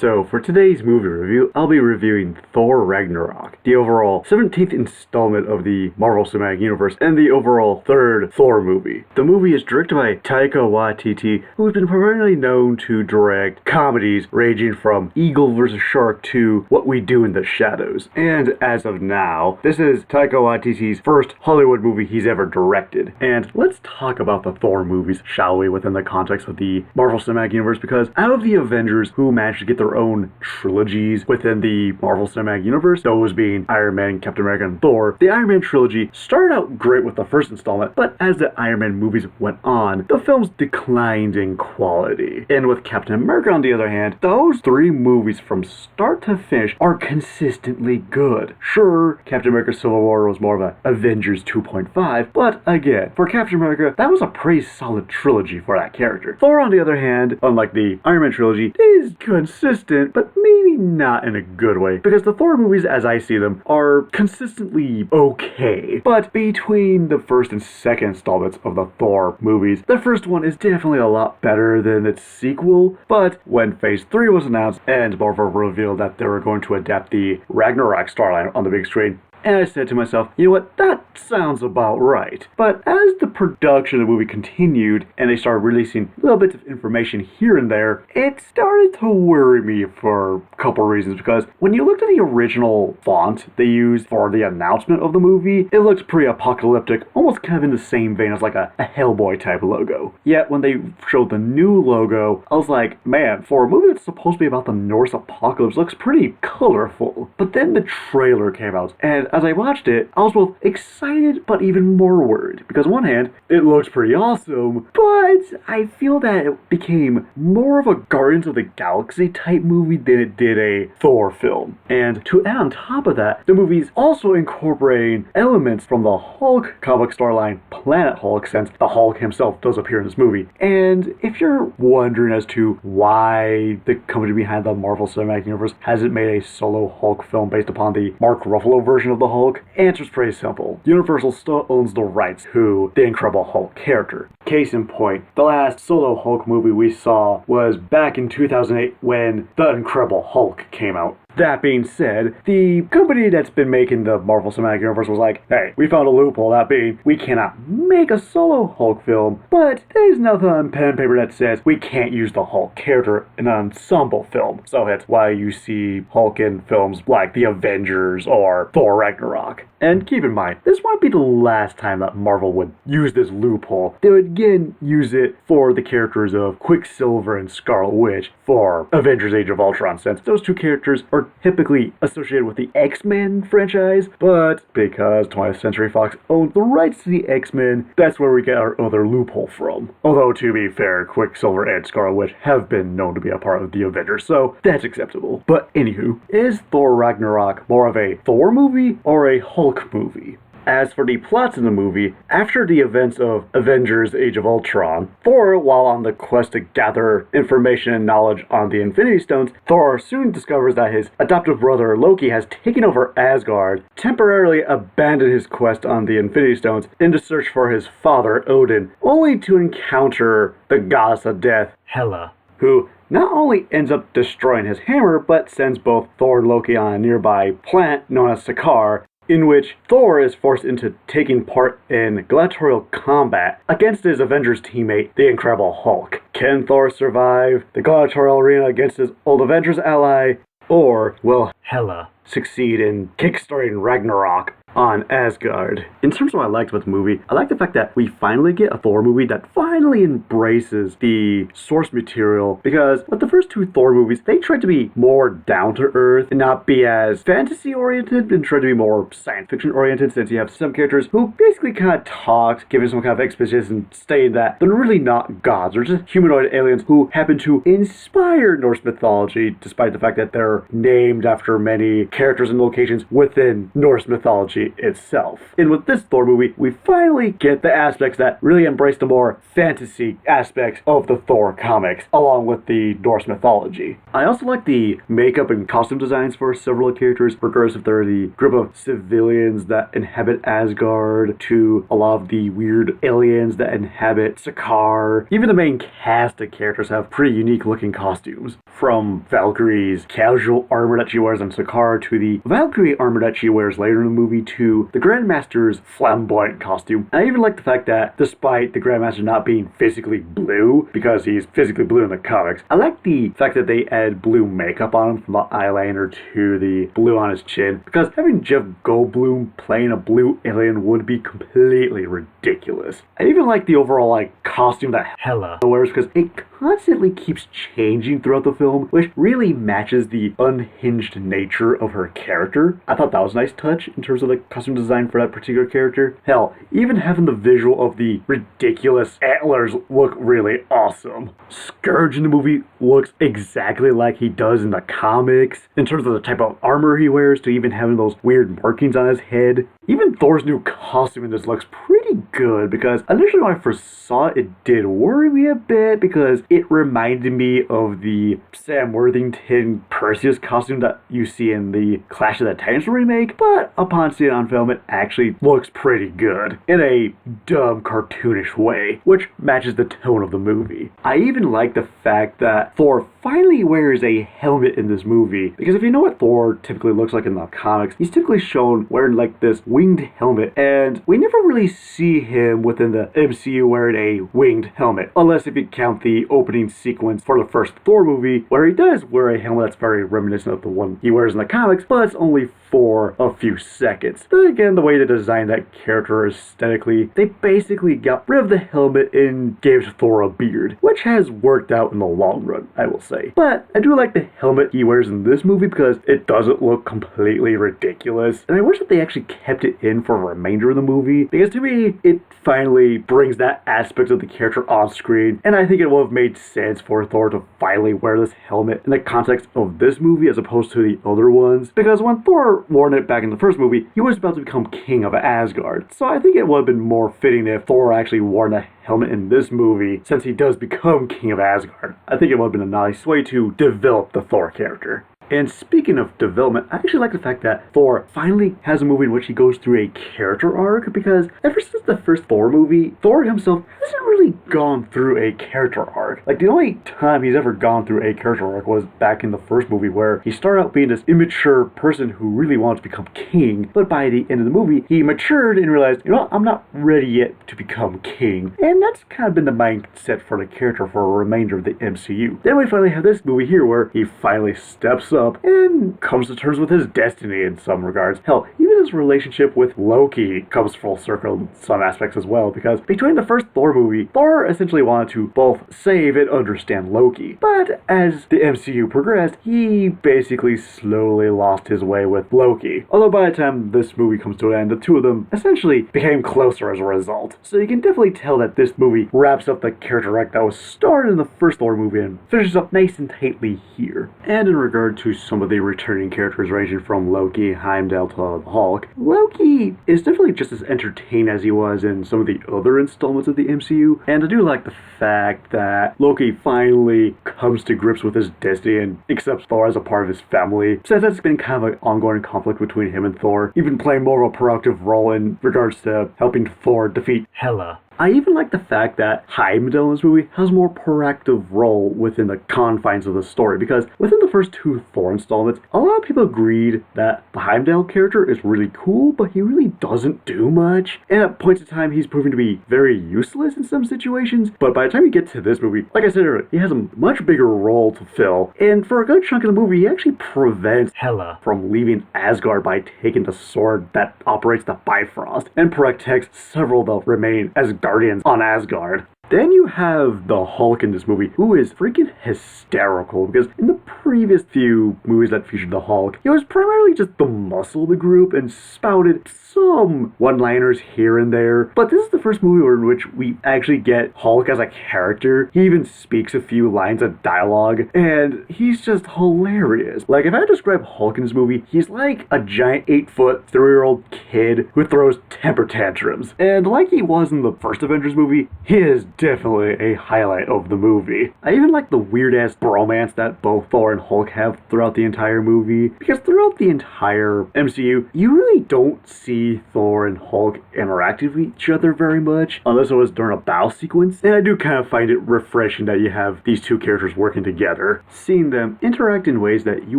So for today's movie review, I'll be reviewing Thor Ragnarok, the overall 17th installment of the Marvel Cinematic Universe, and the overall third Thor movie. The movie is directed by Taika Waititi, who's been primarily known to direct comedies ranging from Eagle vs. Shark to What We Do in the Shadows. And as of now, this is Taika Waititi's first Hollywood movie he's ever directed. And let's talk about the Thor movies, shall we, within the context of the Marvel Cinematic Universe, because out of the Avengers who managed to get their own trilogies within the Marvel Cinematic Universe, those being Iron Man, Captain America, and Thor, the Iron Man trilogy started out great with the first installment, but as the Iron Man movies went on, the films declined in quality. And with Captain America, on the other hand, those three movies from start to finish are consistently good. Sure, Captain America Civil War was more of a Avengers 2.5, but again, for Captain America, that was a pretty solid trilogy for that character. Thor, on the other hand, unlike the Iron Man trilogy, is consistent, but maybe not in a good way, because the Thor movies, as I see them, are consistently okay. But between the first and second installments of the Thor movies, the first one is definitely a lot better than its sequel, but when Phase 3 was announced and Marvel revealed that they were going to adapt the Ragnarok storyline on the big screen, and I said to myself, you know what, that sounds about right. But as the production of the movie continued and they started releasing little bits of information here and there, it started to worry me for a couple reasons. Because when you looked at the original font they used for the announcement of the movie, it looked pretty apocalyptic, almost kind of in the same vein as like a Hellboy type logo. Yet when they showed the new logo, I was like, man, for a movie that's supposed to be about the Norse apocalypse, looks pretty colorful. But then the trailer came out, and as I watched it, I was both excited but even more worried. Because on one hand, it looks pretty awesome, but I feel that it became more of a Guardians of the Galaxy type movie than it did a Thor film. And to add on top of that, the movie's also incorporating elements from the Hulk comic storyline, Planet Hulk, since the Hulk himself does appear in this movie. And if you're wondering as to why the company behind the Marvel Cinematic Universe hasn't made a solo Hulk film based upon the Mark Ruffalo version of the Hulk, answer's pretty simple. Universal still owns the rights to the Incredible Hulk character. Case in point, the last solo Hulk movie we saw was back in 2008 when The Incredible Hulk came out. That being said, the company that's been making the Marvel Cinematic Universe was like, hey, we found a loophole, that being, we cannot make a solo Hulk film, but there's nothing on pen and paper that says we can't use the Hulk character in an ensemble film. So that's why you see Hulk in films like The Avengers or Thor Ragnarok. And keep in mind, this won't be the last time that Marvel would use this loophole. They would again use it for the characters of Quicksilver and Scarlet Witch for Avengers Age of Ultron, since those two characters are typically associated with the X-Men franchise, but because 20th Century Fox owns the rights to the X-Men, that's where we get our other loophole from. Although, to be fair, Quicksilver and Scarlet Witch have been known to be a part of the Avengers, so that's acceptable. But anywho, is Thor Ragnarok more of a Thor movie or a Hulk movie? As for the plots in the movie, after the events of Avengers Age of Ultron, Thor, while on the quest to gather information and knowledge on the Infinity Stones, Thor soon discovers that his adoptive brother Loki has taken over Asgard, temporarily abandoned his quest on the Infinity Stones in the search for his father, Odin, only to encounter the goddess of death, Hela, who not only ends up destroying his hammer, but sends both Thor and Loki on a nearby planet known as Sakaar, in which Thor is forced into taking part in gladiatorial combat against his Avengers teammate, the Incredible Hulk. Can Thor survive the gladiatorial arena against his old Avengers ally, or will Hela succeed in kickstarting Ragnarok on Asgard? In terms of what I liked about the movie, I like the fact that we finally get a Thor movie that finally embraces the source material, because with the first two Thor movies, they tried to be more down-to-earth and not be as fantasy-oriented and tried to be more science-fiction-oriented, since you have some characters who basically kind of talked, giving some kind of exposition, stating that they're really not gods, they're just humanoid aliens who happen to inspire Norse mythology, despite the fact that they're named after many characters and locations within Norse mythology. mythology itself. And with this Thor movie, we finally get the aspects that really embrace the more fantasy aspects of the Thor comics, along with the Norse mythology. I also like the makeup and costume designs for several of the characters, regardless if they're the group of civilians that inhabit Asgard, to a lot of the weird aliens that inhabit Sakaar. Even the main cast of characters have pretty unique looking costumes. From Valkyrie's casual armor that she wears on Sakaar, to the Valkyrie armor that she wears later in the movie, to the Grandmaster's flamboyant costume. And I even like the fact that despite the Grandmaster not being physically blue, because he's physically blue in the comics, I like the fact that they add blue makeup on him, from the eyeliner to the blue on his chin, because having Jeff Goldblum playing a blue alien would be completely ridiculous. I even like the overall costume that Hela wears, because it constantly keeps changing throughout the film, which really matches the unhinged nature of her character. I thought that was a nice touch in terms of the costume design for that particular character. Hell, even having the visual of the ridiculous antlers look really awesome. Scourge in the movie looks exactly like he does in the comics, in terms of the type of armor he wears, to even having those weird markings on his head. Even Thor's new costume in this looks pretty good, because initially when I first saw it, it did worry me a bit, because it reminded me of the Sam Worthington Perseus costume that you see in the Clash of the Titans remake, but upon seeing it on film, it actually looks pretty good, in a dumb, cartoonish way, which matches the tone of the movie. I even like the fact that Thor finally wears a helmet in this movie, because if you know what Thor typically looks like in the comics, he's typically shown wearing this winged helmet, and we never really see him within the MCU wearing a winged helmet, unless if you count the opening sequence for the first Thor movie, where he does wear a helmet that's very reminiscent of the one he wears in the comics, but it's only for a few seconds. Then again, the way they designed that character aesthetically, they basically got rid of the helmet and gave Thor a beard, which has worked out in the long run, I will say. But I do like the helmet he wears in this movie, because it doesn't look completely ridiculous, and I wish that they actually kept it in for the remainder of the movie, because to me, it finally brings that aspect of the character on screen, and I think it would have made sense for Thor to finally wear this helmet in the context of this movie as opposed to the other ones, because when Thor wore it back in the first movie, he was about to become king of Asgard, so I think it would have been more fitting if Thor actually wore the helmet in this movie, since he does become king of Asgard. I think it would have been a nice way to develop the Thor character. And speaking of development, I actually like the fact that Thor finally has a movie in which he goes through a character arc, because ever since the first Thor movie, Thor himself hasn't really gone through a character arc. The only time he's ever gone through a character arc was back in the first movie, where he started out being this immature person who really wanted to become king, but by the end of the movie, he matured and realized, you know what, I'm not ready yet to become king. And that's kind of been the mindset for the character for the remainder of the MCU. Then we finally have this movie here where he finally steps up and comes to terms with his destiny in some regards. Hell, even his relationship with Loki comes full circle in some aspects as well, because between the first Thor movie, Thor essentially wanted to both save and understand Loki, but as the MCU progressed, he basically slowly lost his way with Loki. Although by the time this movie comes to an end, the two of them essentially became closer as a result. So you can definitely tell that this movie wraps up the character arc that was started in the first Thor movie and finishes up nice and tightly here. And in regard to some of the returning characters ranging from Loki, Heimdall to the Hulk, Loki is definitely just as entertaining as he was in some of the other installments of the MCU, and I do like the fact that Loki finally comes to grips with his destiny and accepts Thor as a part of his family, since that's been kind of an ongoing conflict between him and Thor, even playing more of a proactive role in regards to helping Thor defeat Hela. I even like the fact that Heimdall in this movie has a more proactive role within the confines of the story, because within the first two Thor installments, a lot of people agreed that the Heimdall character is really cool, but he really doesn't do much, and at points in time he's proving to be very useless in some situations. But by the time you get to this movie, like I said earlier, he has a much bigger role to fill, and for a good chunk of the movie, he actually prevents Hela from leaving Asgard by taking the sword that operates the Bifrost, and protects several of the remaining Asgardians on Asgard. Then you have the Hulk in this movie, who is freaking hysterical, because in the previous few movies that featured the Hulk, he was primarily just the muscle of the group and spouted some one-liners here and there. But this is the first movie in which we actually get Hulk as a character. He even speaks a few lines of dialogue, and he's just hilarious. Like, if I had to describe Hulk in this movie, he's like a giant 8-foot, 3-year-old kid who throws temper tantrums. And like he was in the first Avengers movie, he is definitely a highlight of the movie. I even like the weird-ass bromance that both Thor and Hulk have throughout the entire movie, because throughout the entire MCU, you really don't see Thor and Hulk interact with each other very much, unless it was during a battle sequence, and I do kind of find it refreshing that you have these two characters working together, seeing them interact in ways that you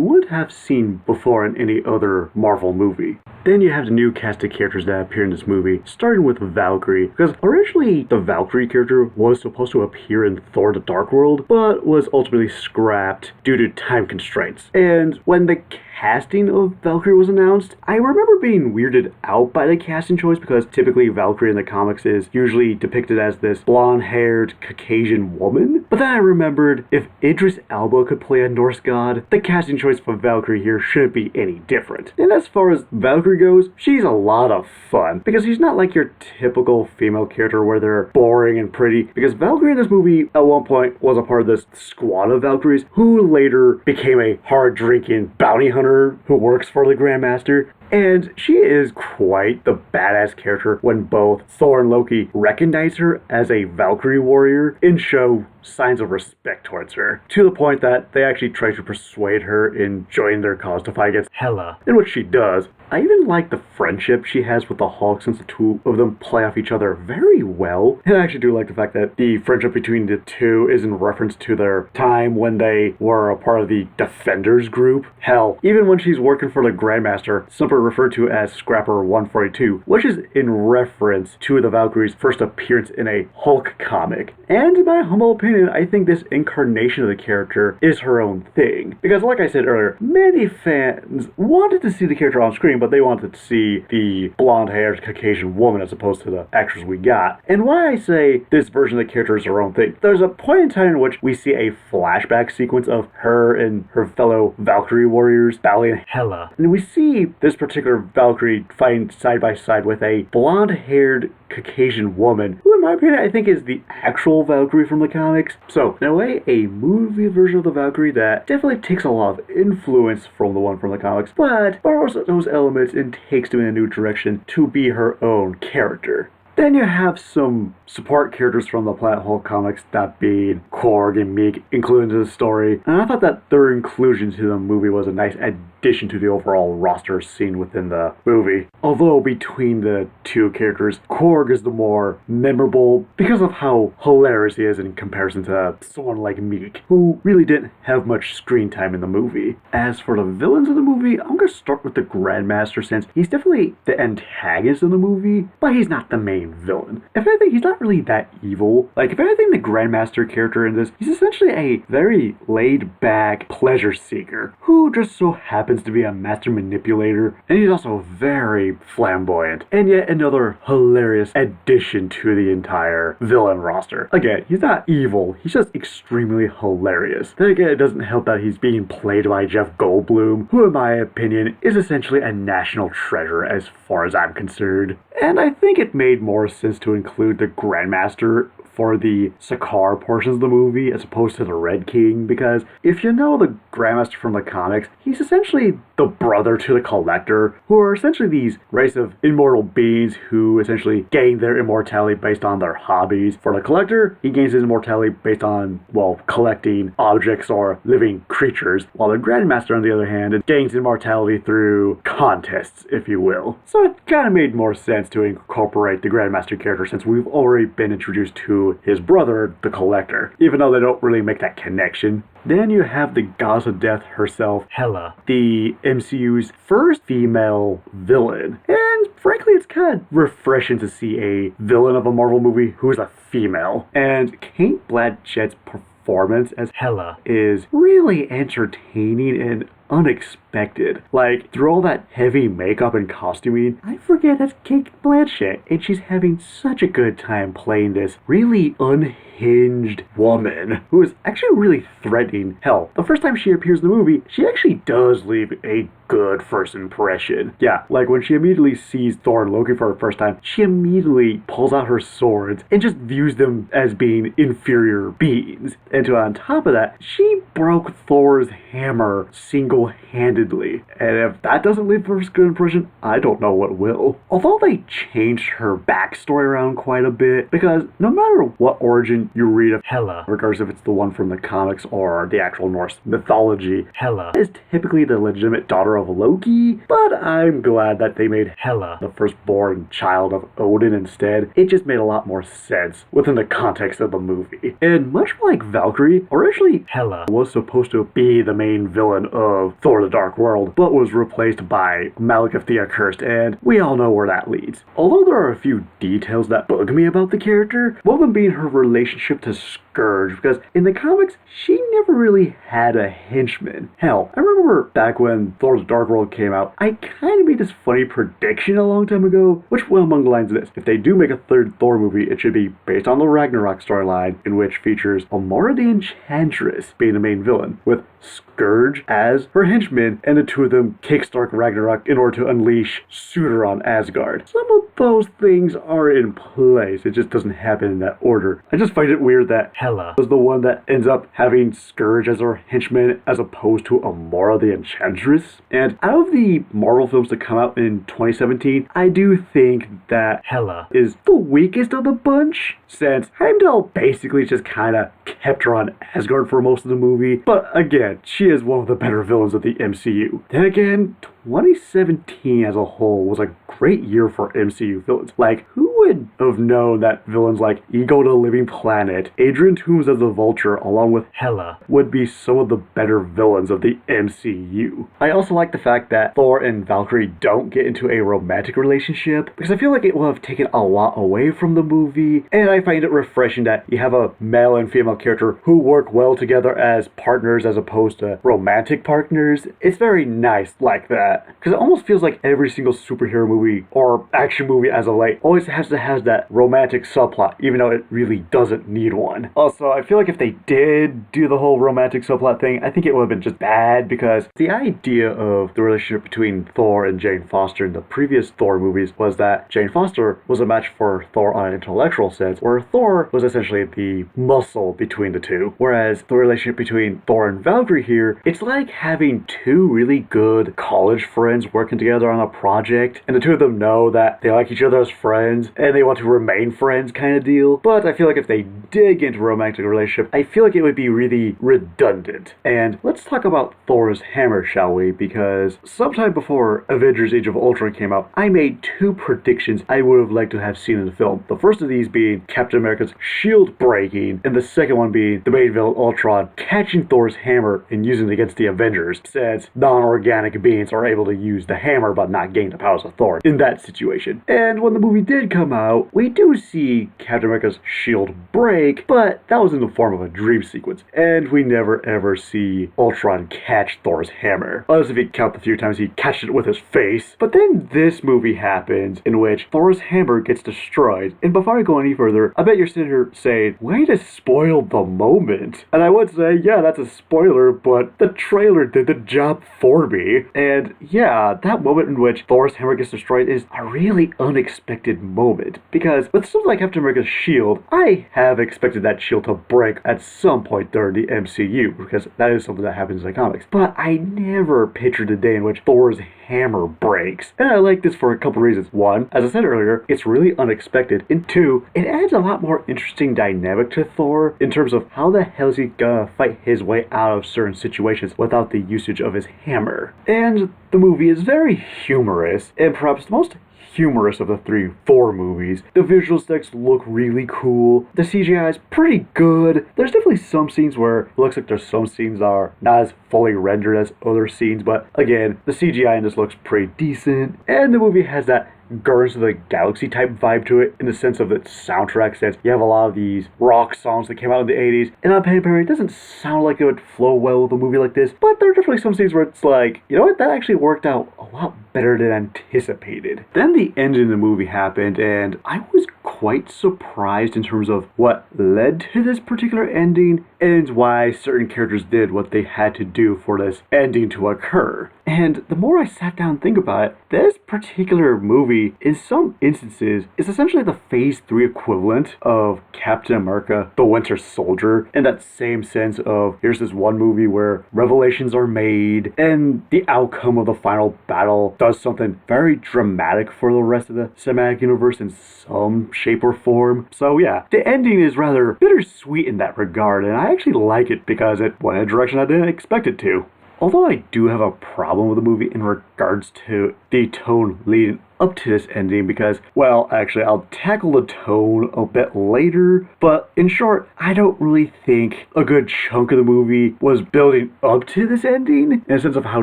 wouldn't have seen before in any other Marvel movie. Then you have the new cast of characters that appear in this movie, starting with Valkyrie, because originally the Valkyrie character was supposed to appear in Thor: The Dark World, but was ultimately scrapped due to time constraints. And when the casting of Valkyrie was announced, I remember being weirded out by the casting choice, because typically Valkyrie in the comics is usually depicted as this blonde-haired Caucasian woman. But then I remembered, if Idris Elba could play a Norse god, the casting choice for Valkyrie here shouldn't be any different. And as far as Valkyrie goes, she's a lot of fun, because she's not like your typical female character where they're boring and pretty, because Valkyrie in this movie at one point was a part of this squad of Valkyries who later became a hard-drinking bounty hunter who works for the Grandmaster. And she is quite the badass character when both Thor and Loki recognize her as a Valkyrie warrior and show signs of respect towards her, to the point that they actually try to persuade her in joining their cause to fight against Hela, in which she does. I even like the friendship she has with the Hulk, since the two of them play off each other very well. And I actually do like the fact that the friendship between the two is in reference to their time when they were a part of the Defenders group. Hell, even when she's working for the Grandmaster, simply referred to as Scrapper 142, which is in reference to the Valkyrie's first appearance in a Hulk comic. And in my humble opinion, I think this incarnation of the character is her own thing. Because like I said earlier, many fans wanted to see the character on screen, but they wanted to see the blonde-haired Caucasian woman as opposed to the actress we got. And why I say this version of the character is her own thing, there's a point in time in which we see a flashback sequence of her and her fellow Valkyrie warriors battling Hela. And we see this particular Valkyrie fighting side by side with a blonde-haired Caucasian woman, who in my opinion I think is the actual Valkyrie from the comics. So in a way, a movie version of the Valkyrie that definitely takes a lot of influence from the one from the comics, but borrows those elements and takes them in a new direction to be her own character. Then you have some support characters from the Planet Hulk comics, that being Korg and Meek, included into the story, and I thought that their inclusion to the movie was a nice addition to the overall roster seen within the movie. Although between the two characters, Korg is the more memorable because of how hilarious he is in comparison to someone like Meek, who really didn't have much screen time in the movie. As for the villains of the movie, I'm going to start with the Grandmaster, since he's definitely the antagonist in the movie, but he's not the main villain. If anything, he's not really that evil. Like, if anything, the Grandmaster character in this, he's essentially a very laid-back pleasure seeker who just so happens to be a master manipulator, and he's also very flamboyant, and yet another hilarious addition to the entire villain roster. Again, he's not evil, he's just extremely hilarious. Then again, it doesn't help that he's being played by Jeff Goldblum, who in my opinion is essentially a national treasure as far as I'm concerned. And I think it made more sense to include the Grandmaster for the Sakaar portions of the movie as opposed to the Red King, because if you know the Grandmaster from the comics, he's essentially the brother to the Collector, who are essentially these race of immortal beings who essentially gain their immortality based on their hobbies. For the Collector, he gains his immortality based on, well, collecting objects or living creatures, while the Grandmaster, on the other hand, gains immortality through contests, if you will. So it kind of made more sense to incorporate the Grandmaster character, since we've already been introduced to his brother, the Collector, even though they don't really make that connection. Then you have the goddess of death herself, Hela, the MCU's first female villain. And frankly, it's kind of refreshing to see a villain of a Marvel movie who is a female. And Cate Blanchett's performance as Hela is really entertaining and unexpected. Like, through all that heavy makeup and costuming, I forget that's Cate Blanchett, and she's having such a good time playing this really unhinged woman who is actually really threatening. Hell, the first time she appears in the movie, she actually does leave a good first impression. Yeah, like when she immediately sees Thor and Loki for the first time, she immediately pulls out her swords and just views them as being inferior beings. And on top of that, she broke Thor's hammer single-handedly. And if that doesn't leave a good impression, I don't know what will. Although they changed her backstory around quite a bit, because no matter what origin you read of Hela, regardless if it's the one from the comics or the actual Norse mythology, Hela is typically the legitimate daughter of Loki, but I'm glad that they made Hela the firstborn child of Odin instead. It just made a lot more sense within the context of the movie. And much like Valkyrie, originally Hela was supposed to be the main villain of Thor the Dark World, but was replaced by Malekith the Accursed, and we all know where that leads. Although there are a few details that bug me about the character, one of them being her relationship to Scourge, because in the comics, she never really had a henchman. Hell, I remember back when Thor the Dark World came out, I kind of made this funny prediction a long time ago, which went along the lines of this: if they do make a third Thor movie, it should be based on the Ragnarok storyline, in which features Amora the Enchantress being the main villain, with Scourge as her henchman, and the two of them kickstart Ragnarok in order to unleash Surtur on Asgard. Some of those things are in place, it just doesn't happen in that order. I just find it weird that Hela was the one that ends up having Scourge as her henchman as opposed to Amora the Enchantress. And out of the Marvel films to come out in 2017, I do think that Hela is the weakest of the bunch, since Heimdall basically just kind of kept her on Asgard for most of the movie. But again, she is one of the better villains of the MCU. Then again, 2017 as a whole was a great year for MCU villains. Like, who would have known that villains like Ego the Living Planet, Adrian Toomes as the Vulture, along with Hela, would be some of the better villains of the MCU. I also like the fact that Thor and Valkyrie don't get into a romantic relationship, because I feel like it would have taken a lot away from the movie, and I find it refreshing that you have a male and female character who work well together as partners as opposed to romantic partners. It's very nice like that. Because it almost feels like every single superhero movie or action movie as of late always has to have that romantic subplot, even though it really doesn't need one. Also, I feel like if they did do the whole romantic subplot thing, I think it would have been just bad, because the idea of the relationship between Thor and Jane Foster in the previous Thor movies was that Jane Foster was a match for Thor on an intellectual sense, where Thor was essentially the muscle between the two. Whereas the relationship between Thor and Valkyrie here, it's like having two really good college friends working together on a project, and the two of them know that they like each other as friends and they want to remain friends kind of deal. But I feel like if they did get into a romantic relationship, I feel like it would be really redundant. And let's talk about Thor's hammer, shall we? Because sometime before Avengers Age of Ultron came out, I made two predictions I would have liked to have seen in the film. The first of these being Captain America's shield breaking, and the second one being the main villain Ultron catching Thor's hammer and using it against the Avengers, since non-organic beings are able to use the hammer but not gain the powers of Thor in that situation. And when the movie did come out, we do see Captain America's shield break, but that was in the form of a dream sequence, and we never ever see Ultron catch Thor's hammer, unless if you count the few times he catches it with his face. But then this movie happens in which Thor's hammer gets destroyed, and before I go any further, I bet you're sitting here saying, way to spoil the moment. And I would say, yeah, that's a spoiler, but the trailer did the job for me. And yeah, that moment in which Thor's hammer gets destroyed is a really unexpected moment, because with something like Captain America's shield, I have expected that shield to break at some point during the MCU, because that is something that happens in the comics. But I never pictured a day in which Thor's hammer breaks. And I like this for a couple reasons. One, as I said earlier, it's really unexpected. And two, it adds a lot more interesting dynamic to Thor in terms of how the hell is he gonna fight his way out of certain situations without the usage of his hammer. And the movie is very humorous, and perhaps the most humorous of the three Thor movies. The visual effects look really cool. The CGI is pretty good. There's definitely some scenes where it looks like there's some scenes that are not as fully rendered as other scenes, but again, the CGI in this looks pretty decent, and the movie has that Guardians of the Galaxy type vibe to it in the sense of its soundtrack sense. You have a lot of these rock songs that came out in the 80s, and on paper it doesn't sound like it would flow well with a movie like this, but there are definitely some scenes where it's like, you know what, that actually worked out a lot better than anticipated. Then the end of the movie happened, and I was quite surprised in terms of what led to this particular ending and why certain characters did what they had to do for this ending to occur. And the more I sat down and think about it, this particular movie, in some instances, is essentially the Phase 3 equivalent of Captain America, the Winter Soldier, in that same sense of, here's this one movie where revelations are made, and the outcome of the final battle does something very dramatic for the rest of the cinematic universe in some shape or form. So yeah, the ending is rather bittersweet in that regard, and I actually like it because it went in a direction I didn't expect it to. Although I do have a problem with the movie in regards to the tone leading up to this ending because, well, actually, I'll tackle the tone a bit later, but in short, I don't really think a good chunk of the movie was building up to this ending in a sense of how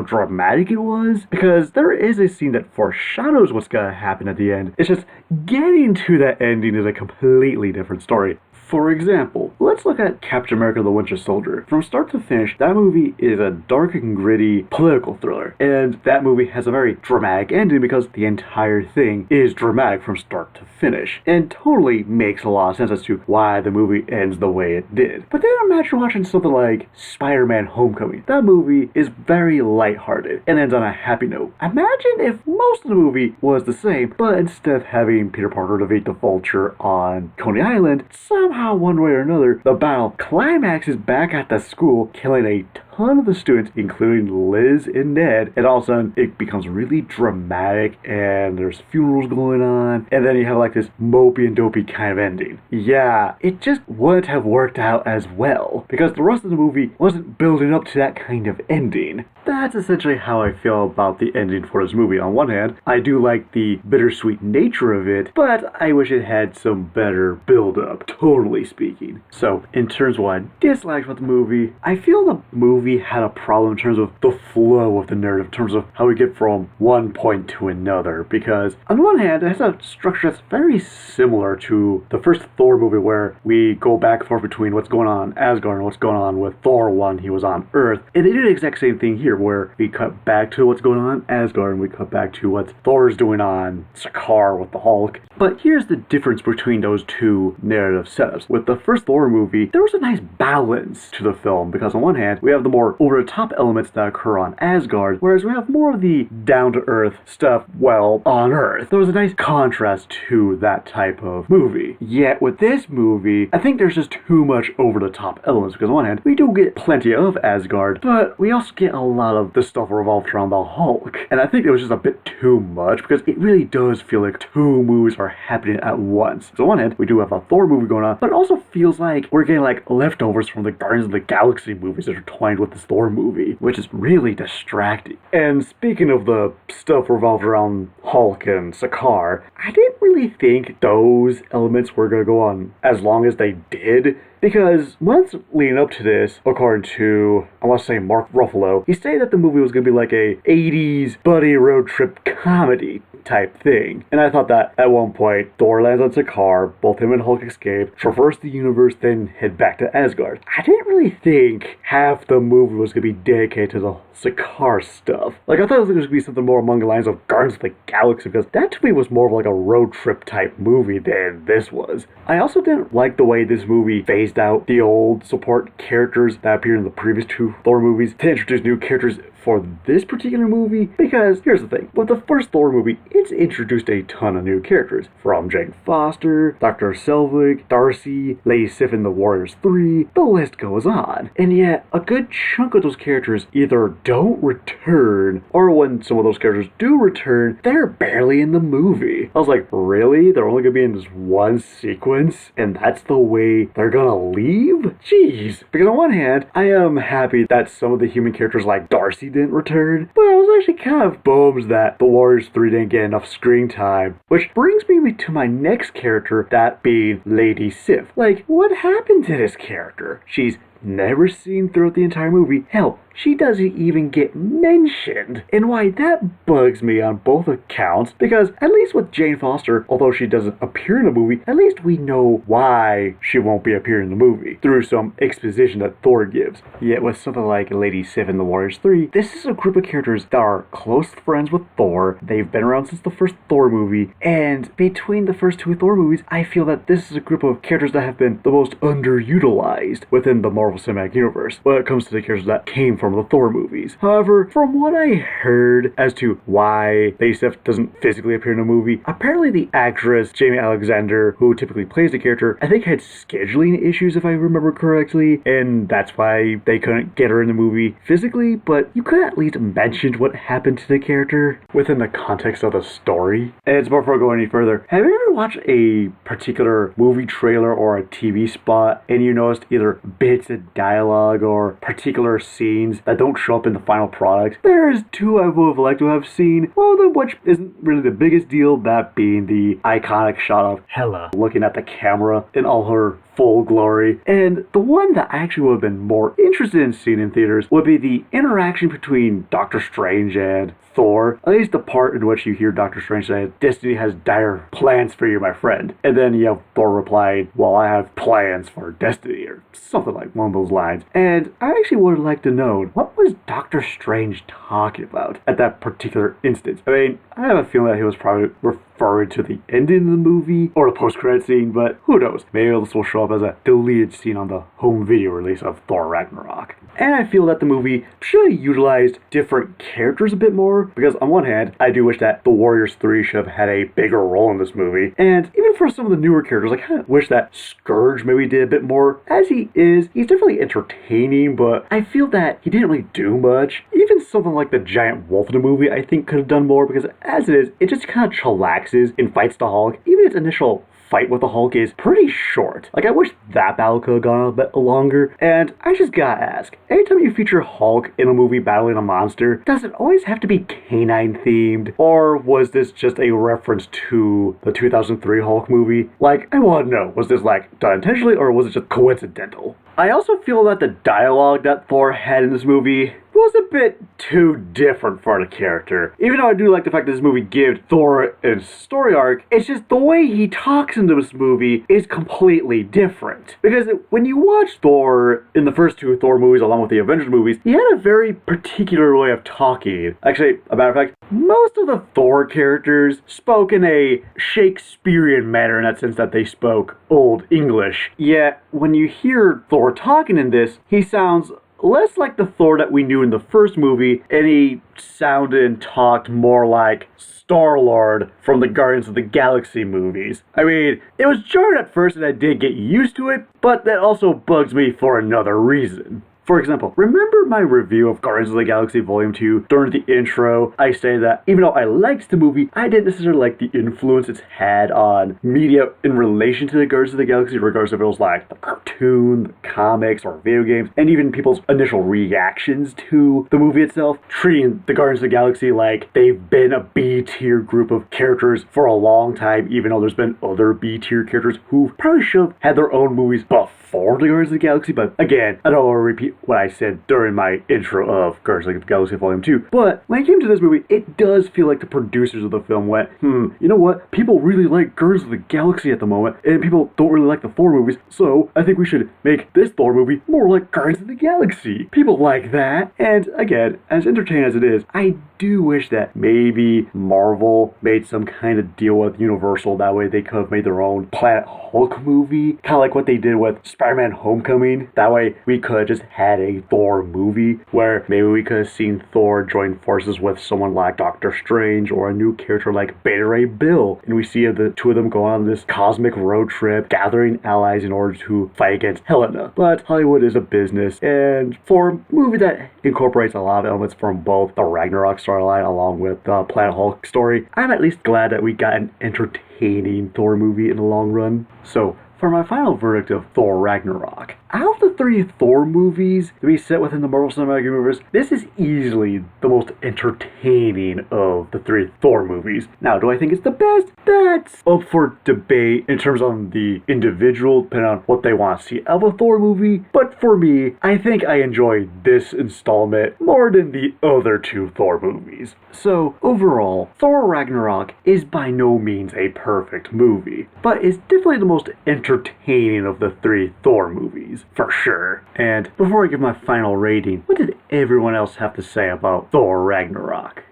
dramatic it was, because there is a scene that foreshadows what's gonna happen at the end. It's just getting to that ending is a completely different story. For example, let's look at Captain America the Winter Soldier. From start to finish, that movie is a dark and gritty political thriller, and that movie has a very dramatic ending because the entire thing is dramatic from start to finish, and totally makes a lot of sense as to why the movie ends the way it did. But then imagine watching something like Spider-Man Homecoming. That movie is very lighthearted and ends on a happy note. Imagine if most of the movie was the same, but instead of having Peter Parker defeat the Vulture on Coney Island, somehow one way or another, the battle climaxes back at the school, killing a ton of the students, including Liz and Ned, and all of a sudden it becomes really dramatic and there's funerals going on, and then you have like this mopey and dopey kind of ending. Yeah, it just wouldn't have worked out as well because the rest of the movie wasn't building up to that kind of ending. That's essentially how I feel about the ending for this movie. On one hand, I do like the bittersweet nature of it, but I wish it had some better build-up, totally speaking. So, in terms of what I disliked about the movie, I feel the movie had a problem in terms of the flow of the narrative, in terms of how we get from one point to another, because on one hand, it has a structure that's very similar to the first Thor movie where we go back and forth between what's going on in Asgard and what's going on with Thor when he was on Earth, and they do the exact same thing here, where we cut back to what's going on in Asgard and we cut back to what Thor's doing on Sakaar with the Hulk. But here's the difference between those two narrative setups. With the first Thor movie, there was a nice balance to the film, because on one hand, we have the more over-the-top elements that occur on Asgard, whereas we have more of the down-to-earth stuff, well, on Earth. There was a nice contrast to that type of movie. Yet with this movie, I think there's just too much over-the-top elements, because on one hand, we do get plenty of Asgard, but we also get a lot of the stuff revolved around the Hulk. And I think it was just a bit too much, because it really does feel like two movies are happening at once. So on one hand, we do have a Thor movie going on, but it also feels like we're getting like leftovers from the Guardians of the Galaxy movies intertwined with this Thor movie, which is really distracting. And speaking of the stuff revolved around Hulk and Sakaar, I didn't really think those elements were going to go on as long as they did, because months leading up to this, according to, I want to say Mark Ruffalo, he stated that the movie was going to be like a 80s buddy road trip comedy type thing. And I thought that at one point, Thor lands on Sakaar, both him and Hulk escape, traverse the universe, then head back to Asgard. I didn't really think half the movie was going to be dedicated to the Sakaar stuff. Like, I thought it was going to be something more along the lines of Guardians of the Galaxy, because that to me was more of like a road trip type movie than this was. I also didn't like the way this movie phased out the old support characters that appeared in the previous two Thor movies to introduce new characters for this particular movie, because here's the thing, with the first Thor movie, it's introduced a ton of new characters, from Jane Foster, Dr. Selvig, Darcy, Lady Sif in the Warriors 3, the list goes on. And yet, a good chunk of those characters either don't return, or when some of those characters do return, they're barely in the movie. I was like, really? They're only gonna be in this one sequence, and that's the way they're gonna leave? Jeez. Because on one hand, I am happy that some of the human characters like Darcy didn't return, but I was actually kind of bummed that the Warriors 3 didn't get enough screen time. Which brings me to my next character, that being Lady Sif. Like, what happened to this character? She's never seen throughout the entire movie. Hell, she doesn't even get mentioned. And why that bugs me on both accounts, because at least with Jane Foster, although she doesn't appear in the movie, at least we know why she won't be appearing in the movie, through some exposition that Thor gives. Yet with something like Lady Sif in The Warriors 3, this is a group of characters that are close friends with Thor. They've been around since the first Thor movie, and between the first two Thor movies, I feel that this is a group of characters that have been the most underutilized within the Marvel Cinematic Universe when it comes to the characters that came from the Thor movies. However, from what I heard as to why Lady Sif doesn't physically appear in the movie, apparently the actress Jamie Alexander, who typically plays the character, I think had scheduling issues if I remember correctly, and that's why they couldn't get her in the movie physically, but you could at least mention what happened to the character within the context of the story. And before I go any further, have you ever watched a particular movie trailer or a TV spot and you noticed either bits of dialogue or particular scenes that don't show up in the final product? There's two I would have liked to have seen, one of them which isn't really the biggest deal, that being the iconic shot of Hela looking at the camera in all her full glory. And the one that I actually would have been more interested in seeing in theaters would be the interaction between Doctor Strange and Thor, at least the part in which you hear Doctor Strange say, "Destiny has dire plans for you, my friend." And then you have Thor reply, "Well, I have plans for Destiny," or something like one of those lines. And I actually would like to know, what was Doctor Strange talking about at that particular instance? I mean, I have a feeling that he was probably referring to the ending of the movie or the post-credit scene, but who knows? Maybe this will show up as a deleted scene on the home video release of Thor Ragnarok. And I feel that the movie should have utilized different characters a bit more, because on one hand, I do wish that The Warriors 3 should have had a bigger role in this movie, and even for some of the newer characters, I kind of wish that Scourge maybe did a bit more. As he is, he's definitely entertaining, but I feel that he didn't really do much. Even something like the giant wolf in the movie, I think could have done more, because as it is, it just kind of chillaxes and fights the Hulk. Even its initial fight with the Hulk is pretty short. Like, I wish that battle could have gone a bit longer. And I just gotta ask, anytime you feature Hulk in a movie battling a monster, does it always have to be canine themed? Or was this just a reference to the 2003 Hulk movie? Like, I want to know, was this like done intentionally or was it just coincidental? I also feel that the dialogue that Thor had in this movie was a bit too different for the character. Even though I do like the fact that this movie gives Thor a story arc, it's just the way he talks in this movie is completely different. Because when you watch Thor in the first two Thor movies along with the Avengers movies, he had a very particular way of talking. Actually, a matter of fact, most of the Thor characters spoke in a Shakespearean manner in that sense that they spoke Old English. Yet, when you hear Thor talking in this, he sounds less like the Thor that we knew in the first movie, and he sounded and talked more like Star-Lord from the Guardians of the Galaxy movies. I mean, it was jarring at first and I did get used to it, but that also bugs me for another reason. For example, remember my review of Guardians of the Galaxy Volume 2? During the intro, I say that even though I liked the movie, I didn't necessarily like the influence it's had on media in relation to the Guardians of the Galaxy, regardless if it was like the cartoon, the comics, or video games, and even people's initial reactions to the movie itself, treating the Guardians of the Galaxy like they've been a B-tier group of characters for a long time, even though there's been other B-tier characters who probably should have had their own movies before the Guardians of the Galaxy. But again, I don't want to repeat what I said during my intro of Guardians of the Galaxy Volume 2. But when it came to this movie, it does feel like the producers of the film went, you know what? People really like Guardians of the Galaxy at the moment, and people don't really like the Thor movies, so I think we should make this Thor movie more like Guardians of the Galaxy. People like that. And again, as entertaining as it is, I do wish that maybe Marvel made some kind of deal with Universal. That way they could have made their own Planet Hulk movie, kind of like what they did with Spider-Man Homecoming. That way we could have just had a Thor movie where maybe we could have seen Thor join forces with someone like Doctor Strange or a new character like Beta Ray Bill, and we see the two of them go on this cosmic road trip, gathering allies in order to fight against Helena. But Hollywood is a business, and for a movie that incorporates a lot of elements from both the Ragnarok storyline along with the Planet Hulk story, I'm at least glad that we got an entertaining Thor movie in the long run. So, for my final verdict of Thor Ragnarok, out of the three Thor movies to be set within the Marvel Cinematic Universe, this is easily the most entertaining of the three Thor movies. Now, do I think it's the best? That's up for debate in terms of the individual, depending on what they want to see out of a Thor movie. But for me, I think I enjoy this installment more than the other two Thor movies. So, overall, Thor Ragnarok is by no means a perfect movie, but it's definitely the most entertaining of the three Thor movies, for sure. And before I give my final rating, what did everyone else have to say about Thor Ragnarok?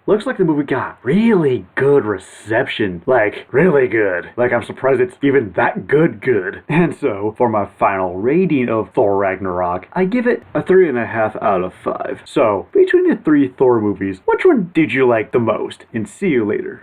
Looks like the movie got really good reception. Like, really good. Like, I'm surprised it's even that good. And so, for my final rating of Thor Ragnarok, I give it a 3.5 out of 5. So, between the three Thor movies, which one did you like the most? And see you later.